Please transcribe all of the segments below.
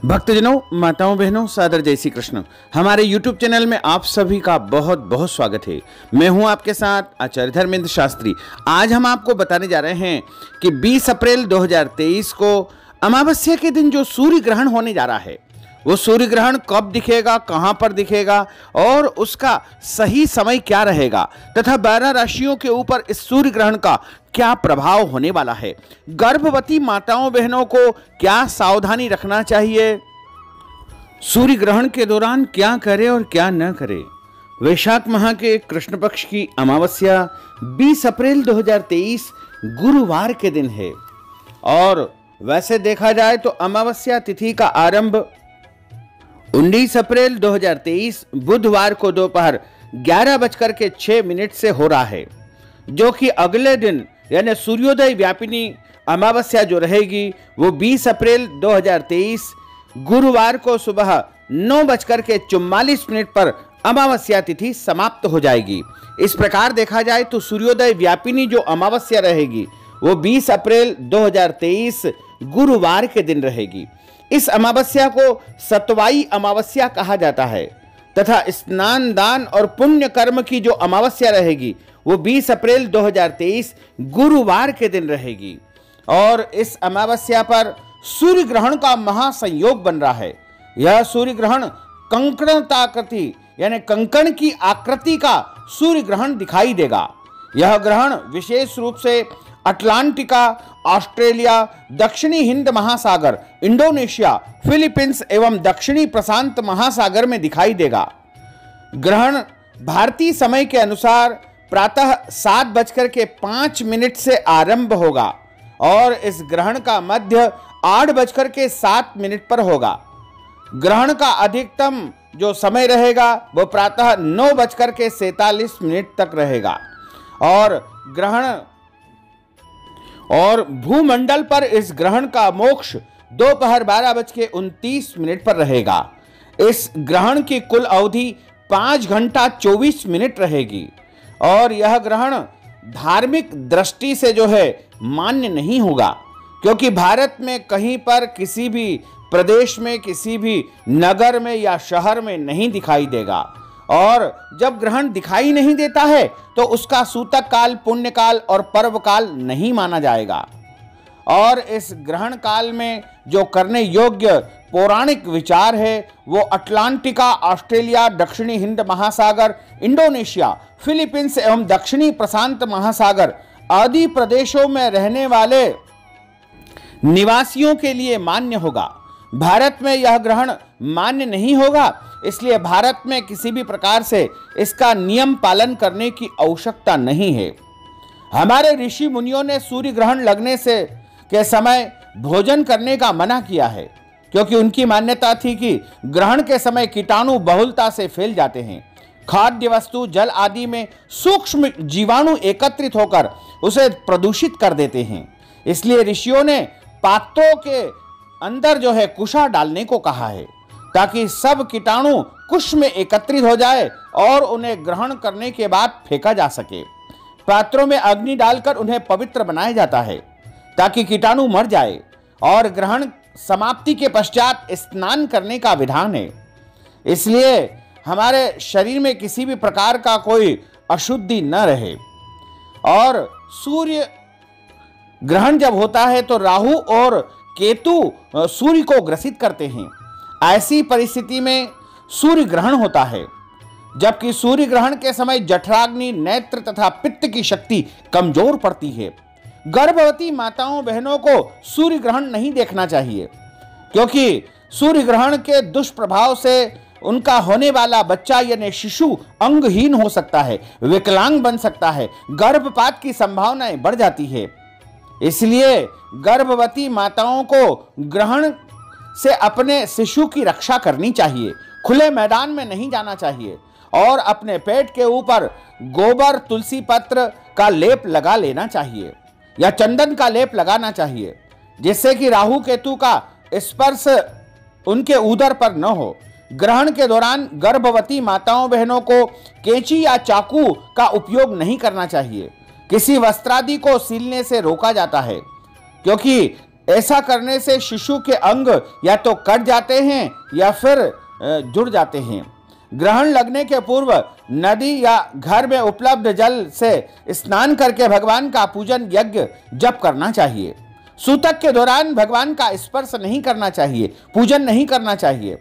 भक्तजनों, माताओं, बहनों, सादर जय श्री कृष्ण। हमारे YouTube चैनल में आप सभी का बहुत बहुत स्वागत है। मैं हूं आपके साथ आचार्य धर्मेंद्र शास्त्री। आज हम आपको बताने जा रहे हैं कि 20 अप्रैल 2023 को अमावस्या के दिन जो सूर्य ग्रहण होने जा रहा है, वो सूर्य ग्रहण कब दिखेगा, कहां पर दिखेगा और उसका सही समय क्या रहेगा तथा 12 राशियों के ऊपर इस सूर्य ग्रहण का क्या प्रभाव होने वाला है। गर्भवती माताओं बहनों को क्या सावधानी रखना चाहिए, सूर्य ग्रहण के दौरान क्या करें और क्या न करें। वैशाख माह के कृष्ण पक्ष की अमावस्या 20 अप्रैल 2023 गुरुवार के दिन है और वैसे देखा जाए तो अमावस्या तिथि का आरंभ 19 अप्रैल 2023 बुधवार को दोपहर 11:06 से हो रहा है, जो कि अगले दिन यानी सूर्योदय व्यापिनी अमावस्या जो रहेगी वो 20 अप्रैल 2023 गुरुवार को सुबह 9:44 पर अमावस्या तिथि समाप्त हो जाएगी। इस प्रकार देखा जाए तो सूर्योदय व्यापिनी जो अमावस्या रहेगी वो 20 अप्रैल 2023 गुरुवार के दिन रहेगी। इस अमावस्या को सतवाई अमावस्या कहा जाता है तथा स्नान, दान और पुण्य कर्म की जो अमावस्या रहेगी वो 20 अप्रैल 2023 गुरुवार के दिन रहेगी। और इस अमावस्या पर सूर्य ग्रहण का महासंयोग बन रहा है। यह सूर्य ग्रहण कंकणाकृति यानी कंकण की आकृति का सूर्य ग्रहण दिखाई देगा। यह ग्रहण विशेष रूप से अटलांटिका, ऑस्ट्रेलिया, दक्षिणी हिंद महासागर, इंडोनेशिया, फिलीपींस एवं दक्षिणी प्रशांत महासागर में दिखाई देगा। ग्रहण भारतीय समय के अनुसार प्रातः 7:05 से आरंभ होगा और इस ग्रहण का मध्य 8:07 पर होगा। ग्रहण का अधिकतम जो समय रहेगा वो प्रातः 9:47 तक रहेगा और भूमंडल पर इस ग्रहण का मोक्ष दोपहर 12:29 पर रहेगा। इस ग्रहण की कुल अवधि 5 घंटा 24 मिनट रहेगी और यह ग्रहण धार्मिक दृष्टि से जो है मान्य नहीं होगा, क्योंकि भारत में कहीं पर किसी भी प्रदेश में, किसी भी नगर में या शहर में नहीं दिखाई देगा। और जब ग्रहण दिखाई नहीं देता है तो उसका सूतक काल, पुण्य काल और पर्व काल नहीं माना जाएगा। और इस ग्रहण काल में जो करने योग्य पौराणिक विचार है वो अटलांटिका, ऑस्ट्रेलिया, दक्षिणी हिंद महासागर, इंडोनेशिया, फिलीपींस एवं दक्षिणी प्रशांत महासागर आदि प्रदेशों में रहने वाले निवासियों के लिए मान्य होगा। भारत में यह ग्रहण मान्य नहीं होगा, इसलिए भारत में किसी भी प्रकार से इसका नियम पालन करने की आवश्यकता नहीं है। हमारे ऋषि मुनियों ने सूर्य ग्रहण लगने से के समय भोजन करने का मना किया है, क्योंकि उनकी मान्यता थी कि ग्रहण के समय कीटाणु बहुलता से फैल जाते हैं। खाद्य वस्तु, जल आदि में सूक्ष्म जीवाणु एकत्रित होकर उसे प्रदूषित कर देते हैं। इसलिए ऋषियों ने पात्रों के अंदर जो है कुशा डालने को कहा है, ताकि सब कीटाणु कुश में एकत्रित हो जाए और उन्हें ग्रहण करने के बाद फेंका जा सके। पात्रों में अग्नि डालकर उन्हें पवित्र बनाया जाता है ताकि कीटाणु मर जाए। और ग्रहण समाप्ति के पश्चात स्नान करने का विधान है, इसलिए हमारे शरीर में किसी भी प्रकार का कोई अशुद्धि न रहे। और सूर्य ग्रहण जब होता है तो राहु और केतु सूर्य को ग्रसित करते हैं। ऐसी परिस्थिति में सूर्य ग्रहण होता है, जबकि सूर्य ग्रहण के समय जठराग्नि, नेत्र तथा पित्त की शक्ति कमजोर पड़ती है। गर्भवती माताओं बहनों को सूर्य ग्रहण नहीं देखना चाहिए, क्योंकि सूर्य ग्रहण के दुष्प्रभाव से उनका होने वाला बच्चा यानी शिशु अंगहीन हो सकता है, विकलांग बन सकता है, गर्भपात की संभावनाएं बढ़ जाती है। इसलिए गर्भवती माताओं को ग्रहण से अपने शिशु की रक्षा करनी चाहिए। खुले मैदान में नहीं जाना चाहिए और अपने पेट के ऊपर गोबर, तुलसी पत्र का लेप लगा लेना चाहिए या चंदन का लेप लगाना चाहिए, जिससे कि राहु केतु का स्पर्श उनके उदर पर न हो। ग्रहण के दौरान गर्भवती माताओं बहनों को कैंची या चाकू का उपयोग नहीं करना चाहिए। किसी वस्त्रादि को सीलने से रोका जाता है, क्योंकि ऐसा करने से शिशु के अंग या तो कट जाते हैं या फिर जुड़ जाते हैं। ग्रहण लगने के पूर्व नदी या घर में उपलब्ध जल से स्नान करके भगवान का पूजन यज्ञ जप करना चाहिए। सूतक के दौरान भगवान का स्पर्श नहीं करना चाहिए, पूजन नहीं करना चाहिए।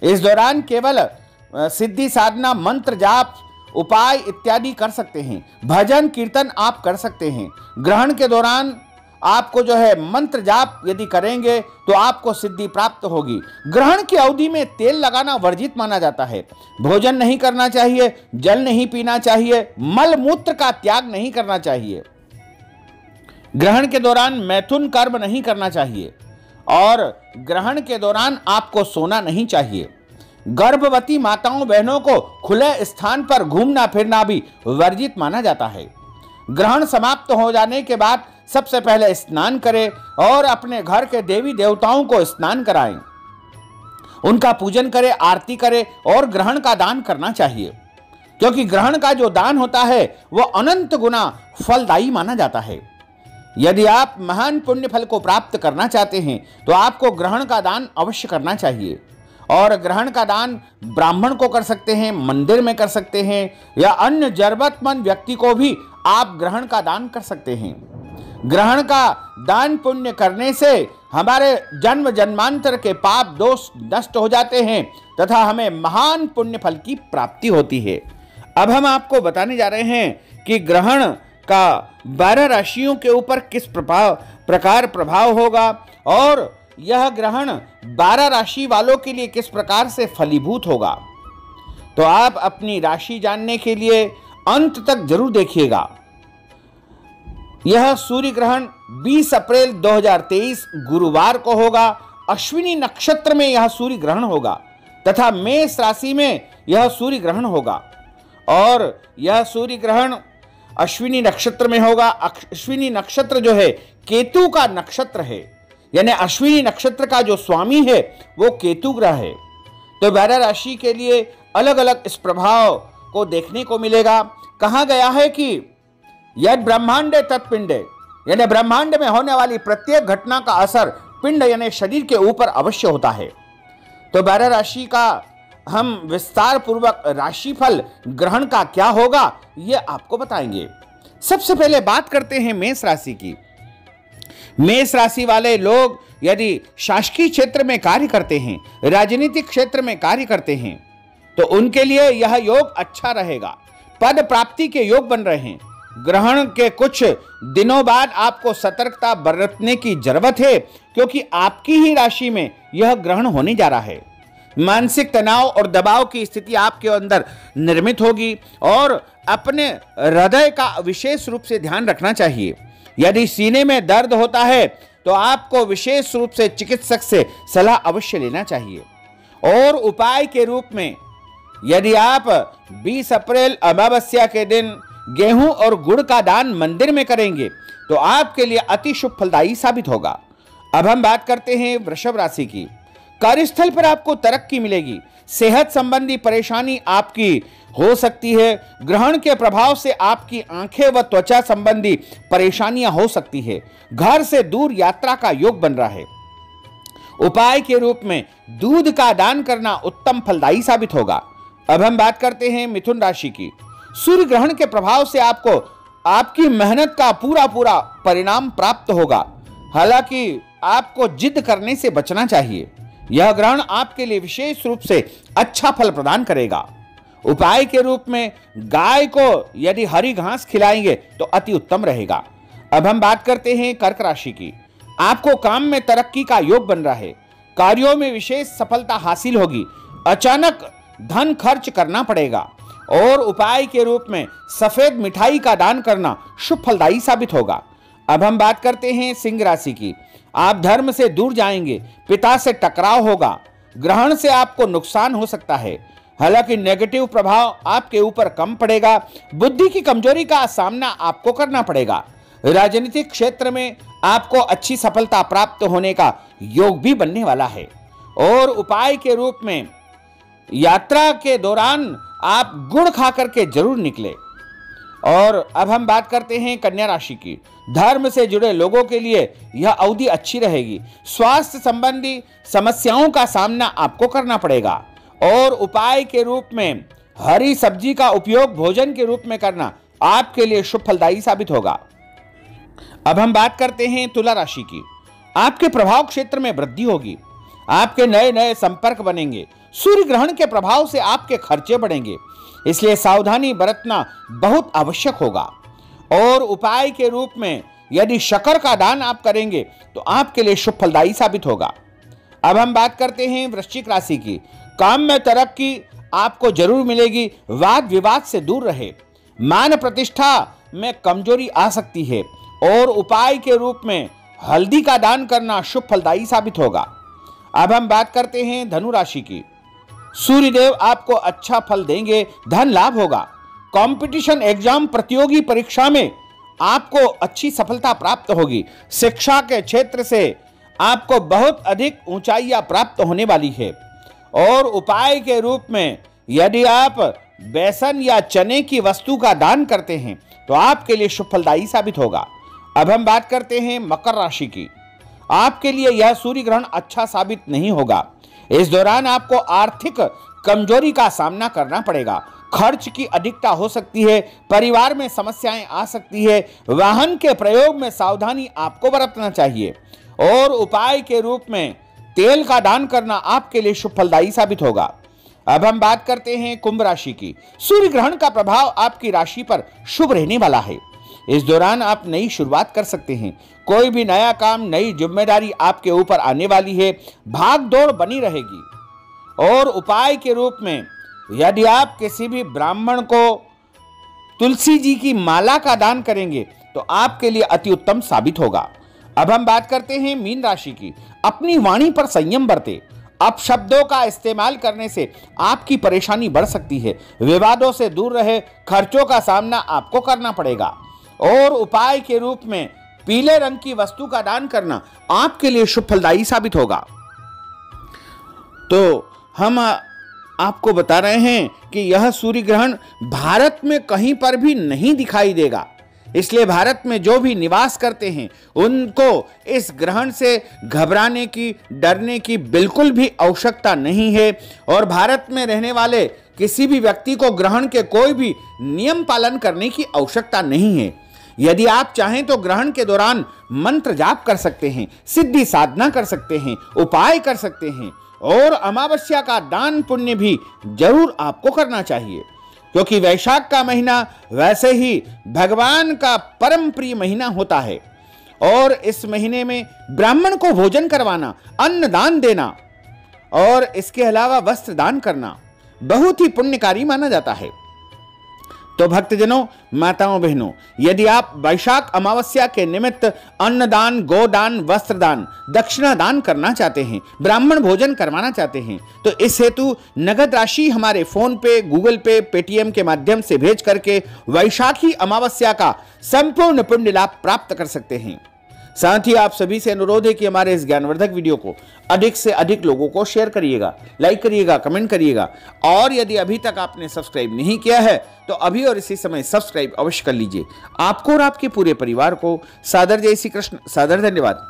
इस दौरान केवल सिद्धि साधना, मंत्र जाप, उपाय इत्यादि कर सकते हैं। भजन कीर्तन आप कर सकते हैं। ग्रहण के दौरान आपको जो है मंत्र जाप यदि करेंगे तो आपको सिद्धि प्राप्त होगी। ग्रहण की अवधि में तेल लगाना वर्जित माना जाता है। भोजन नहीं करना चाहिए, जल नहीं पीना चाहिए, मल मूत्र का त्याग नहीं करना चाहिए। ग्रहण के दौरान मैथुन कर्म नहीं करना चाहिए और ग्रहण के दौरान आपको सोना नहीं चाहिए। गर्भवती माताओं बहनों को खुले स्थान पर घूमना फिरना भी वर्जित माना जाता है। ग्रहण समाप्त हो जाने के बाद सबसे पहले स्नान करें और अपने घर के देवी देवताओं को स्नान कराएं, उनका पूजन करें, आरती करें और ग्रहण का दान करना चाहिए, क्योंकि ग्रहण का जो दान होता है वह अनंत गुना फलदायी माना जाता है। यदि आप महान पुण्य फल को प्राप्त करना चाहते हैं तो आपको ग्रहण का दान अवश्य करना चाहिए। और ग्रहण का दान ब्राह्मण को कर सकते हैं, मंदिर में कर सकते हैं, या अन्य जरूरतमंद व्यक्ति को भी आप ग्रहण का दान कर सकते हैं। ग्रहण का दान पुण्य करने से हमारे जन्म जन्मांतर के पाप दोष नष्ट हो जाते हैं तथा हमें महान पुण्य फल की प्राप्ति होती है। अब हम आपको बताने जा रहे हैं कि ग्रहण का 12 राशियों के ऊपर किस प्रकार प्रभाव होगा और यह ग्रहण 12 राशि वालों के लिए किस प्रकार से फलीभूत होगा। तो आप अपनी राशि जानने के लिए अंत तक जरूर देखिएगा। यह सूर्य ग्रहण 20 अप्रैल 2023 गुरुवार को होगा। अश्विनी नक्षत्र में यह सूर्य ग्रहण होगा तथा मेष राशि में यह सूर्य ग्रहण होगा। और यह सूर्य ग्रहण अश्विनी नक्षत्र में होगा। अश्विनी नक्षत्र जो है केतु का नक्षत्र है, यानी अश्विनी नक्षत्र का जो स्वामी है वो केतु ग्रह है। तो 12 राशि के लिए अलग अलग इस प्रभाव को देखने को मिलेगा। कहा गया है कि यद ब्रह्मांडे तत्पिंडे, यानी ब्रह्मांड में होने वाली प्रत्येक घटना का असर पिंड यानी शरीर के ऊपर अवश्य होता है। तो 12 राशि का हम विस्तार पूर्वक राशिफल ग्रहण का क्या होगा ये आपको बताएंगे। सबसे पहले बात करते हैं मेष राशि की। मेष राशि वाले लोग यदि शासकीय क्षेत्र में कार्य करते हैं, राजनीतिक क्षेत्र में कार्य करते हैं, तो उनके लिए यह योग अच्छा रहेगा। पद प्राप्ति के योग बन रहे हैं। ग्रहण के कुछ दिनों बाद आपको सतर्कता बरतने की जरूरत है, क्योंकि आपकी ही राशि में यह ग्रहण होने जा रहा है। मानसिक तनाव और दबाव की स्थिति आपके अंदर निर्मित होगी और अपने हृदय का विशेष रूप से ध्यान रखना चाहिए। यदि सीने में दर्द होता है तो आपको विशेष रूप से चिकित्सक से सलाह अवश्य लेना चाहिए। और उपाय के रूप में यदि आप 20 अप्रैल अमावस्या के दिन गेहूं और गुड़ का दान मंदिर में करेंगे तो आपके लिए अति शुभ फलदायी साबित होगा। अब हम बात करते हैं वृषभ राशि की। कार्यस्थल पर आपको तरक्की मिलेगी। सेहत संबंधी परेशानी आपकी हो सकती है। ग्रहण के प्रभाव से आपकी आंखें व त्वचा संबंधी परेशानियां हो सकती है। घर से दूर यात्रा का योग बन रहा है। उपाय के रूप में दूध का दान करना उत्तम फलदायी साबित होगा। अब हम बात करते हैं मिथुन राशि की। सूर्य ग्रहण के प्रभाव से आपको आपकी मेहनत का पूरा परिणाम प्राप्त होगा। हालांकि आपको जिद करने से बचना चाहिए। यह ग्रहण आपके लिए विशेष रूप से अच्छा फल प्रदान करेगा। उपाय के रूप में गाय को यदि हरी घास खिलाएंगे तो अति उत्तम रहेगा। अब हम बात करते हैं कर्क राशि की। आपको काम में तरक्की का योग बन रहा है। कार्यों में विशेष सफलता हासिल होगी। अचानक धन खर्च करना पड़ेगा और उपाय के रूप में सफेद मिठाई का दान करना शुभ फलदायी साबित होगा। अब हम बात करते हैं सिंह राशि की। आप धर्म से दूर जाएंगे। पिता से टकराव होगा। ग्रहण से आपको नुकसान हो सकता है। हालांकि नेगेटिव प्रभाव आपके ऊपर कम पड़ेगा। बुद्धि की कमजोरी का सामना आपको करना पड़ेगा। राजनीतिक क्षेत्र में आपको अच्छी सफलता प्राप्त होने का योग भी बनने वाला है। और उपाय के रूप में यात्रा के दौरान आप गुड़ खा करके जरूर निकले। और अब हम बात करते हैं कन्या राशि की। धर्म से जुड़े लोगों के लिए यह अवधि अच्छी रहेगी। स्वास्थ्य संबंधी समस्याओं का सामना आपको करना पड़ेगा और उपाय के रूप में हरी सब्जी का उपयोग भोजन के रूप में करना आपके लिए शुभ फलदायी साबित होगा। अब हम बात करते हैं तुला राशि की। आपके प्रभाव क्षेत्र में वृद्धि होगी। आपके नए नए संपर्क बनेंगे। सूर्य ग्रहण के प्रभाव से आपके खर्चे बढ़ेंगे, इसलिए सावधानी बरतना बहुत आवश्यक होगा। और उपाय के रूप में यदि शक्कर का दान आप करेंगे तो आपके लिए शुभ फलदायी साबित होगा। अब हम बात करते हैं वृश्चिक राशि की। काम में तरक्की आपको जरूर मिलेगी। वाद विवाद से दूर रहे। मान प्रतिष्ठा में कमजोरी आ सकती है और उपाय के रूप में हल्दी का दान करना शुभ फलदायी साबित होगा। अब हम बात करते हैं धनु राशि की। सूर्यदेव आपको अच्छा फल देंगे। धन लाभ होगा। कंपटीशन एग्जाम प्रतियोगी परीक्षा में आपको अच्छी सफलता प्राप्त होगी। शिक्षा के क्षेत्र से आपको बहुत अधिक ऊंचाइयां प्राप्त होने वाली है। और उपाय के रूप में यदि आप बेसन या चने की वस्तु का दान करते हैं तो आपके लिए शुभ फलदायी साबित होगा। अब हम बात करते हैं मकर राशि की। आपके लिए यह सूर्य ग्रहण अच्छा साबित नहीं होगा। इस दौरान आपको आर्थिक कमजोरी का सामना करना पड़ेगा। खर्च की अधिकता हो सकती है। परिवार में समस्याएं आ सकती है। वाहन के प्रयोग में सावधानी आपको बरतना चाहिए। और उपाय के रूप में तेल का दान करना आपके लिए शुभ फलदायी साबित होगा। अब हम बात करते हैं कुंभ राशि की। सूर्य ग्रहण का प्रभाव आपकी राशि पर शुभ रहने वाला है। इस दौरान आप नई शुरुआत कर सकते हैं। कोई भी नया काम, नई जिम्मेदारी आपके ऊपर आने वाली है। भाग दौड़ बनी रहेगी। और उपाय के रूप में यदि आप किसी भी ब्राह्मण को तुलसी जी की माला का दान करेंगे तो आपके लिए अति उत्तम साबित होगा। अब हम बात करते हैं मीन राशि की। अपनी वाणी पर संयम बरते। अपशब्दों का इस्तेमाल करने से आपकी परेशानी बढ़ सकती है। विवादों से दूर रहे। खर्चों का सामना आपको करना पड़ेगा। और उपाय के रूप में पीले रंग की वस्तु का दान करना आपके लिए शुभ फलदायी साबित होगा। तो हम आपको बता रहे हैं कि यह सूर्य ग्रहण भारत में कहीं पर भी नहीं दिखाई देगा, इसलिए भारत में जो भी निवास करते हैं उनको इस ग्रहण से घबराने की, डरने की बिल्कुल भी आवश्यकता नहीं है। और भारत में रहने वाले किसी भी व्यक्ति को ग्रहण के कोई भी नियम पालन करने की आवश्यकता नहीं है। यदि आप चाहें तो ग्रहण के दौरान मंत्र जाप कर सकते हैं, सिद्धि साधना कर सकते हैं, उपाय कर सकते हैं और अमावस्या का दान पुण्य भी जरूर आपको करना चाहिए, क्योंकि वैशाख का महीना वैसे ही भगवान का परम प्रिय महीना होता है। और इस महीने में ब्राह्मण को भोजन करवाना, अन्न दान देना और इसके अलावा वस्त्र दान करना बहुत ही पुण्यकारी माना जाता है। तो भक्तजनों, माताओं, बहनों, यदि आप वैशाख अमावस्या के निमित्त अन्नदान, गोदान, वस्त्रदान, दक्षिणा दान करना चाहते हैं, ब्राह्मण भोजन करवाना चाहते हैं, तो इस हेतु नगद राशि हमारे फोन पे, गूगल पे, पेटीएम के माध्यम से भेज करके वैशाखी अमावस्या का संपूर्ण पुण्य लाभ प्राप्त कर सकते हैं। साथ ही आप सभी से अनुरोध है कि हमारे इस ज्ञानवर्धक वीडियो को अधिक से अधिक लोगों को शेयर करिएगा, लाइक करिएगा, कमेंट करिएगा। और यदि अभी तक आपने सब्सक्राइब नहीं किया है तो अभी और इसी समय सब्सक्राइब अवश्य कर लीजिए। आपको और आपके पूरे परिवार को सादर जय श्री कृष्ण, सादर धन्यवाद।